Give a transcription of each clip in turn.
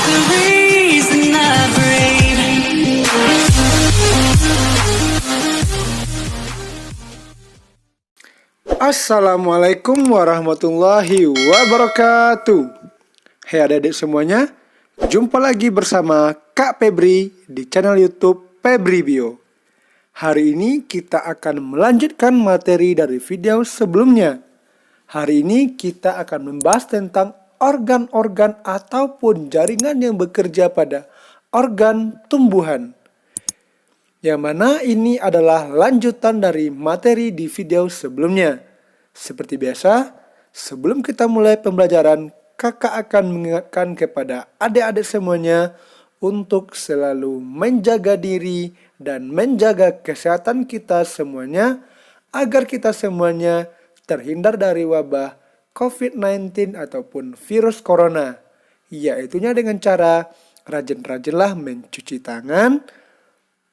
the reason I breathe. Assalamualaikum warahmatullahi wabarakatuh. Hai adik-adik semuanya, jumpa lagi bersama Kak Febri di channel YouTube Febri Bio. Hari ini kita akan melanjutkan materi dari video sebelumnya. Hari ini kita akan membahas tentang organ-organ ataupun jaringan yang bekerja pada organ tumbuhan. Yang mana ini adalah lanjutan dari materi di video sebelumnya. Seperti biasa, sebelum kita mulai pembelajaran, kakak akan mengingatkan kepada adik-adik semuanya untuk selalu menjaga diri dan menjaga kesehatan kita semuanya agar kita semuanya terhindar dari wabah COVID-19 ataupun virus corona. Yaitunya dengan cara rajin-rajinlah mencuci tangan,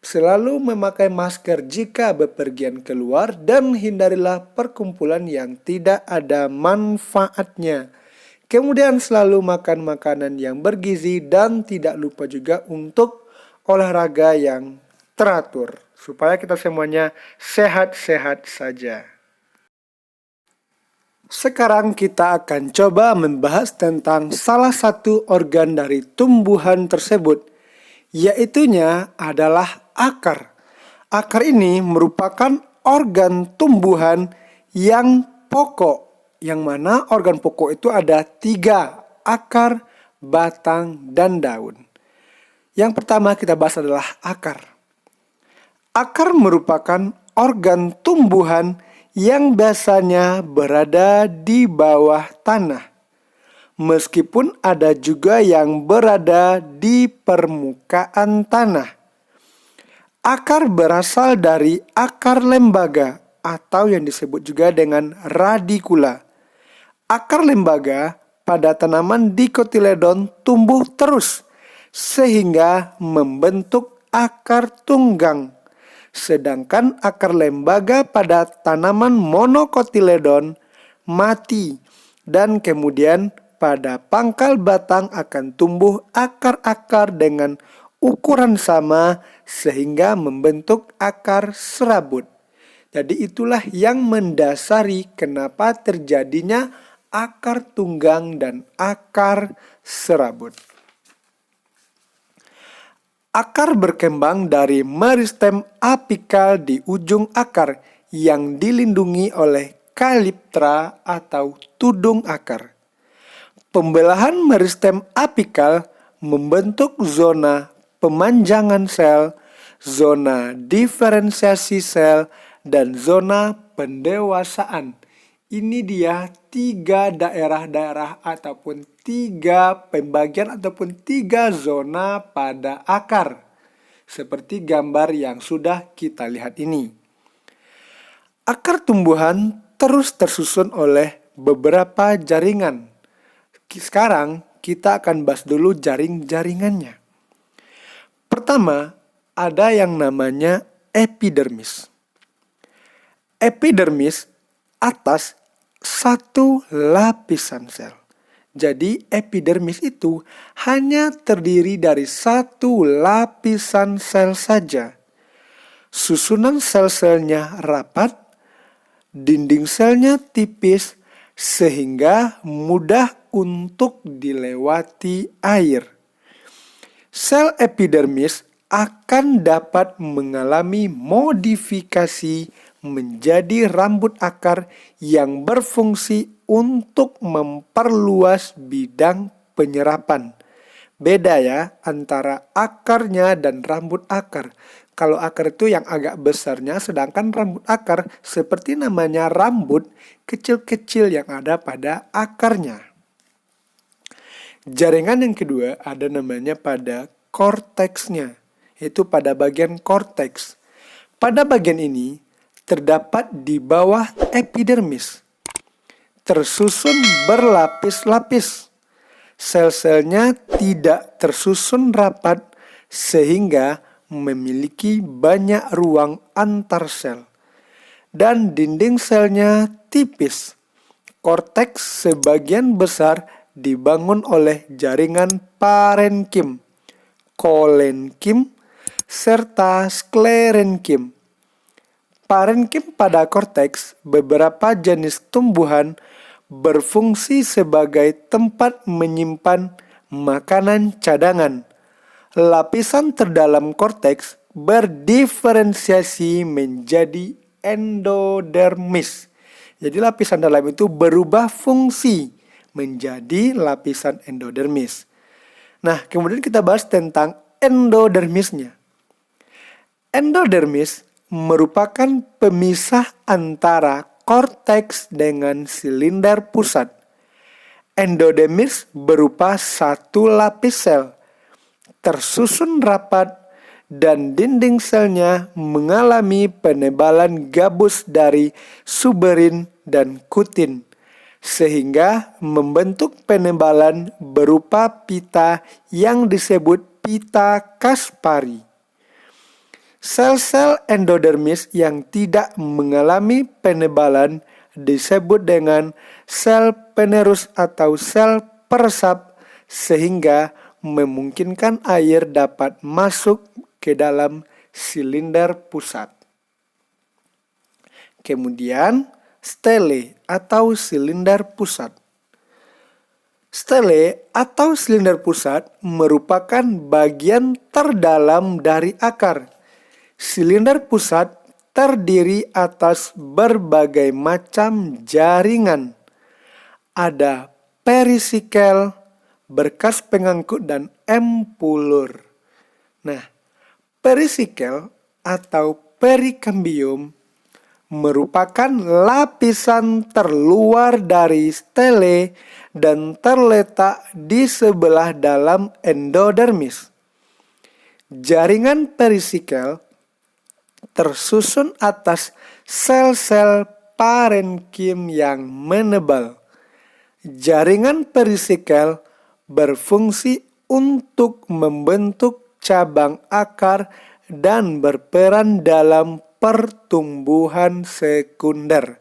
selalu memakai masker jika bepergian keluar, dan hindarilah perkumpulan yang tidak ada manfaatnya. Kemudian selalu makan makanan yang bergizi dan tidak lupa juga untuk olahraga yang teratur supaya kita semuanya sehat-sehat saja. Sekarang kita akan coba membahas tentang salah satu organ dari tumbuhan tersebut, yaitunya adalah akar. Akar ini merupakan organ tumbuhan yang pokok, yang mana organ pokok itu ada 3, akar, batang, dan daun. Yang pertama kita bahas adalah akar. Akar merupakan organ tumbuhan yang biasanya berada di bawah tanah, meskipun ada juga yang berada di permukaan tanah. Akar berasal dari akar lembaga atau yang disebut juga dengan radikula. Akar lembaga pada tanaman dikotiledon tumbuh terus sehingga membentuk akar tunggang. Sedangkan akar lembaga pada tanaman monokotiledon mati dan kemudian pada pangkal batang akan tumbuh akar-akar dengan ukuran sama sehingga membentuk akar serabut. Jadi itulah yang mendasari kenapa terjadinya akar tunggang dan akar serabut. Akar berkembang dari meristem apikal di ujung akar yang dilindungi oleh kaliptra atau tudung akar. Pembelahan meristem apikal membentuk zona pemanjangan sel, zona diferensiasi sel, dan zona pendewasaan. Ini dia 3 daerah-daerah ataupun 3 pembagian ataupun 3 zona pada akar. Seperti gambar yang sudah kita lihat ini. Akar tumbuhan terus tersusun oleh beberapa jaringan. Sekarang kita akan bahas dulu jaring-jaringannya. Pertama, ada yang namanya epidermis. Epidermis atas satu lapisan sel. Jadi epidermis itu hanya terdiri dari satu lapisan sel saja. Susunan sel-selnya rapat, dinding selnya tipis, sehingga mudah untuk dilewati air. Sel epidermis akan dapat mengalami modifikasi menjadi rambut akar yang berfungsi untuk memperluas bidang penyerapan. Beda ya antara akarnya dan rambut akar. Kalau akar itu yang agak besarnya, sedangkan rambut akar seperti namanya rambut kecil-kecil yang ada pada akarnya. Jaringan yang kedua ada namanya pada korteksnya, yaitu pada bagian korteks. Pada bagian ini terdapat di bawah epidermis, tersusun berlapis-lapis. Sel-selnya tidak tersusun rapat sehingga memiliki banyak ruang antar sel. Dan dinding selnya tipis. Korteks sebagian besar dibangun oleh jaringan parenkim, kolenkim, serta sklerenkim. Parenkim pada korteks beberapa jenis tumbuhan berfungsi sebagai tempat menyimpan makanan cadangan. Lapisan terdalam korteks berdiferensiasi menjadi endodermis. Jadi lapisan dalam itu berubah fungsi menjadi lapisan endodermis. Nah, kemudian kita bahas tentang endodermisnya. Endodermis merupakan pemisah antara korteks dengan silinder pusat. Endodermis berupa satu lapis sel, tersusun rapat, dan dinding selnya mengalami penebalan gabus dari suberin dan kutin, sehingga membentuk penebalan berupa pita yang disebut pita Kaspari. Sel-sel endodermis yang tidak mengalami penebalan disebut dengan sel penerus atau sel peresap, sehingga memungkinkan air dapat masuk ke dalam silinder pusat. Kemudian, stele atau silinder pusat. Stele atau silinder pusat merupakan bagian terdalam dari akar. Silinder pusat terdiri atas berbagai macam jaringan. Ada perisikel, berkas pengangkut, dan empulur. Nah, perisikel atau perikambium merupakan lapisan terluar dari stele dan terletak di sebelah dalam endodermis. Jaringan perisikel tersusun atas sel-sel parenkim yang menebal. Jaringan perisikel berfungsi untuk membentuk cabang akar dan berperan dalam pertumbuhan sekunder.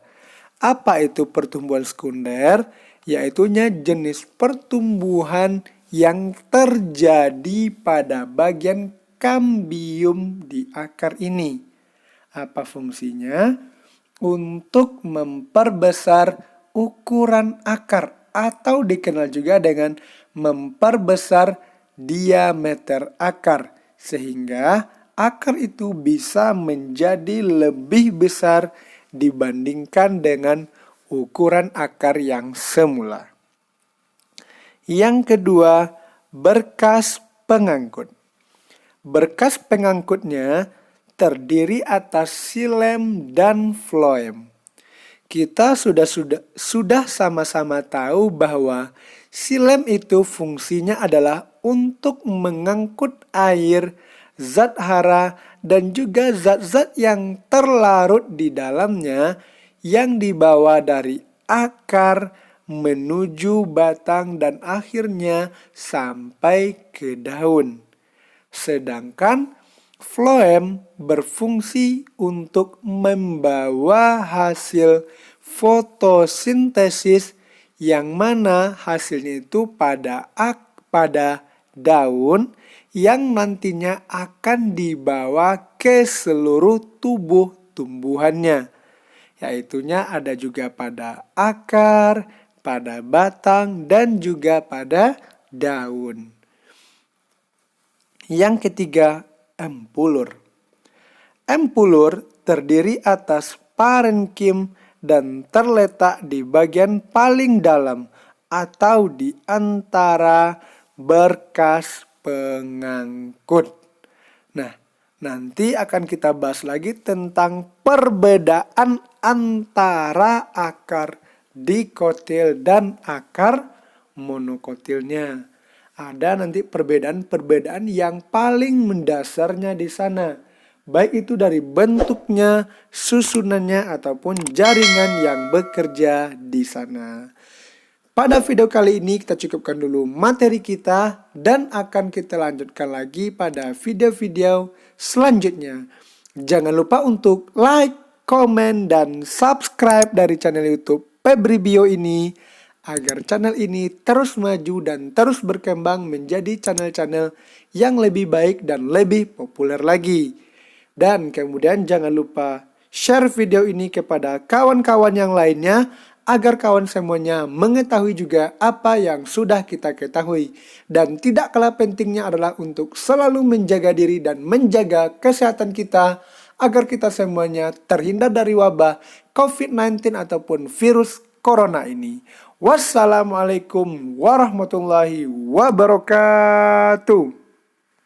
Apa itu pertumbuhan sekunder? Yaitunya jenis pertumbuhan yang terjadi pada bagian kambium di akar ini. Apa fungsinya? Untuk memperbesar ukuran akar atau dikenal juga dengan memperbesar diameter akar, sehingga akar itu bisa menjadi lebih besar dibandingkan dengan ukuran akar yang semula. Yang kedua, berkas pengangkut. Berkas pengangkutnya terdiri atas silem dan floem. Kita sudah sama-sama tahu bahwa silem itu fungsinya adalah untuk mengangkut air, zat hara, dan juga zat-zat yang terlarut di dalamnya yang dibawa dari akar menuju batang dan akhirnya sampai ke daun. Sedangkan floem berfungsi untuk membawa hasil fotosintesis yang mana hasilnya itu pada daun yang nantinya akan dibawa ke seluruh tubuh tumbuhannya. Yaitunya ada juga pada akar, pada batang, dan juga pada daun. Yang ketiga, empulur. Empulur terdiri atas parenkim dan terletak di bagian paling dalam atau di antara berkas pengangkut. Nah, nanti akan kita bahas lagi tentang perbedaan antara akar dikotil dan akar monokotilnya. Ada nanti perbedaan-perbedaan yang paling mendasarnya di sana. Baik itu dari bentuknya, susunannya, ataupun jaringan yang bekerja di sana. Pada video kali ini kita cukupkan dulu materi kita dan akan kita lanjutkan lagi pada video-video selanjutnya. Jangan lupa untuk like, komen, dan subscribe dari channel YouTube Febri Bio ini agar channel ini terus maju dan terus berkembang menjadi channel-channel yang lebih baik dan lebih populer lagi. Dan kemudian jangan lupa share video ini kepada kawan-kawan yang lainnya agar kawan semuanya mengetahui juga apa yang sudah kita ketahui. Dan tidak kalah pentingnya adalah untuk selalu menjaga diri dan menjaga kesehatan kita agar kita semuanya terhindar dari wabah COVID-19 ataupun virus corona ini. Wassalamualaikum warahmatullahi wabarakatuh.